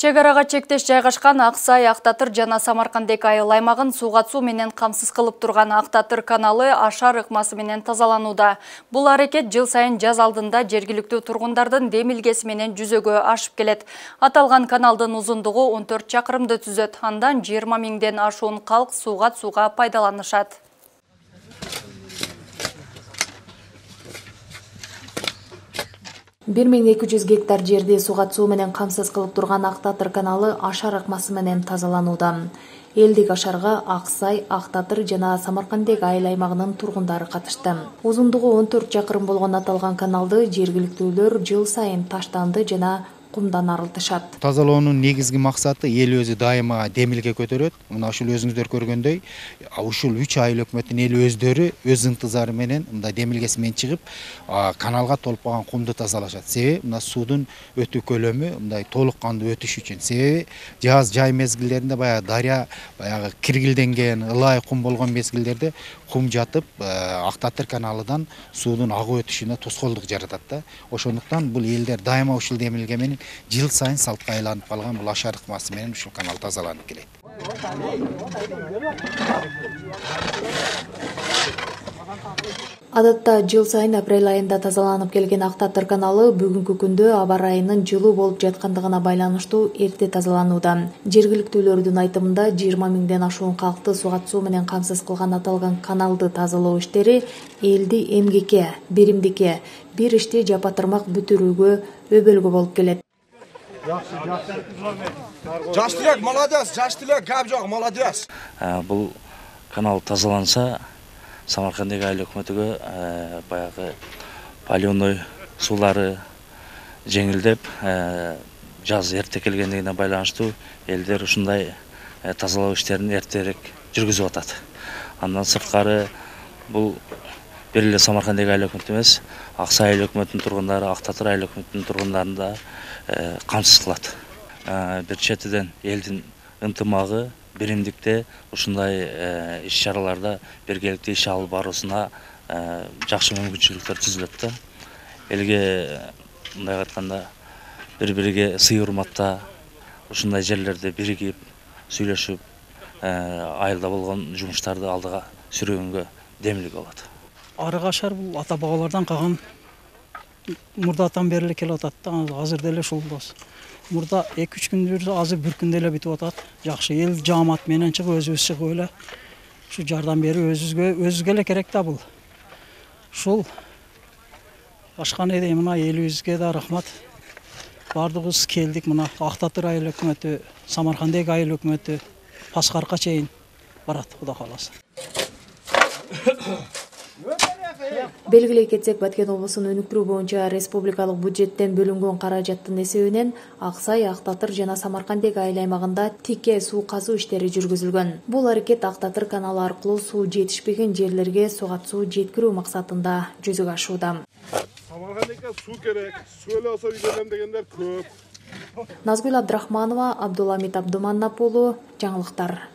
Чек арага чектеш жайгашкан Аксай, Актатыр жана Самаркандек айыл аймагын сууга суу менен камсыз кылып турган Актатыр каналы ашар ыкмасы менен тазаланууда. Бул аракет жыл сайын жаз алдында жергиликтүү тургундардын демилгеси менен жүзөгө ашып келет. Аталган каналдын узундугу 14 чакырымды түзөт. Андан 20 миңден ашуун калк сууга пайдаланышат. 1200 гектар жерди сууга суу менен камсыз кылып турган Актатыр каналы ашар ыкмасы менен тазаланууда. Элдик ашарга Аксай, Актатыр жана Самаркандек айыл аймагынын тургундары катышты. Узундугу 14 чакырым болгон аталган каналды жергиликтүүлөр жыл сайын таштанды жана кумдан арылтышат. Тазалоонун негизги максаты эл өзү дайыма демилге көтөрөт. Мына ушул өзүңүздөр көргөндөй, ушул 3 айыл өкмөттүн эл өздөрү өз ынтызары менен мындай демилгеси менен чыгып, каналга толуп калган кумду тазалашат. Себеби мына суудун өтүү көлөмү мындай толук кандуу өтүш үчүн. Себеби жаз жай мезгилдеринде баягы дарыя баягы киргилденген, ылай кум болгон мезгилдерде кум жатып, Актатыр каналыдан суудун агып өтүшүнө тоскоолдук жаратат да. Ошондуктан бул элдер дайыма ушул демилге менен жыл сайын салтка айланып калган бул ашар ыкмасы менен ушул канал тазаланып келет. Адатта жыл сайын апрель айында тазаланып келген Актатыр каналы бүгүнкү күндө аба ырайынын жылуу болуп жаткандыгына байланыштуу эрте тазаланууда. Жергиликтүүлөрдүн айтымында 20 миңден ашуун калкты сууга суу менен камсыз кылган аталган каналды тазалоо иштери элди эмгекке, беримдикке, бир ишти жапатырмак бүтүрүүгө, өбөлгө болуп келет. Жаш тилек, молодец, жаш тилек, гап жок, молодец. Бул канал тазаланса, Самаркандек айыл өкмөтүгө баягы полионой суулары жеңилдеп, жаз эрте келгендигине байланыштуу элдер ушундай тазалоо иштерин эртерээк жүргүзүп атат. Андан сырткары бул бир эле Самаркандек айыл өкмөтү эмес, Аксай айыл өкмөтүнүн тургундары, Актатыр айыл өкмөтүнүн тургундарын да камсыз кылат. Бир четиден элдин ынтымагы, биримдикте ушундай иш-чараларда биргеликте иш алып баруусуна жакшы мүмкүнчүлүктөр түзүлөт да. Элге мындай айтканда бири-бириге сый-урматта ушундай жерлерде биригип, сүйлөшүп, айылда болгон жумуштарды алдыга сүргөнгө демилге болот. Арык ашар бул ата бабалардан калган мурдатан бери келип атат да, азыр деле ушул болсо. Мурда 2-3 күндүр, азыр бир күндө эле бүтүп атат. Жакшы эл жаамат менен чыгып, өзүбүз чыгып эле ушу жардам берип өзүбүзгө эле керек да бул. Ушул башканы эде мына элибизге да рахмат. Бардыгыбыз келдик, мына Актатыр айыл өкмөтү, Самаркандек айыл өкмөтү Паскарка чейин барат, Кудай кааласа. Белгилей кетсек, Баткен облусунун өнүктүрүү боюнча республикалык бюджеттен бөлүнгөн каражаттын эсебинен Аксай, Актатыр жана Самаркандек айыл аймагында тикке суу казуу иштери жүргүзүлгөн. Бул аракет Актатыр каналы аркылуу суу жетишпеген жерлерге сууга суу жеткирүү максатында жүзөгө ашууда. Самаркандекке суу керек, суу эле болсо үйдөн дегендер көп. Назгүл Абдрахманова, Абдуламит Абдуманнап уулу, жаңылыктар.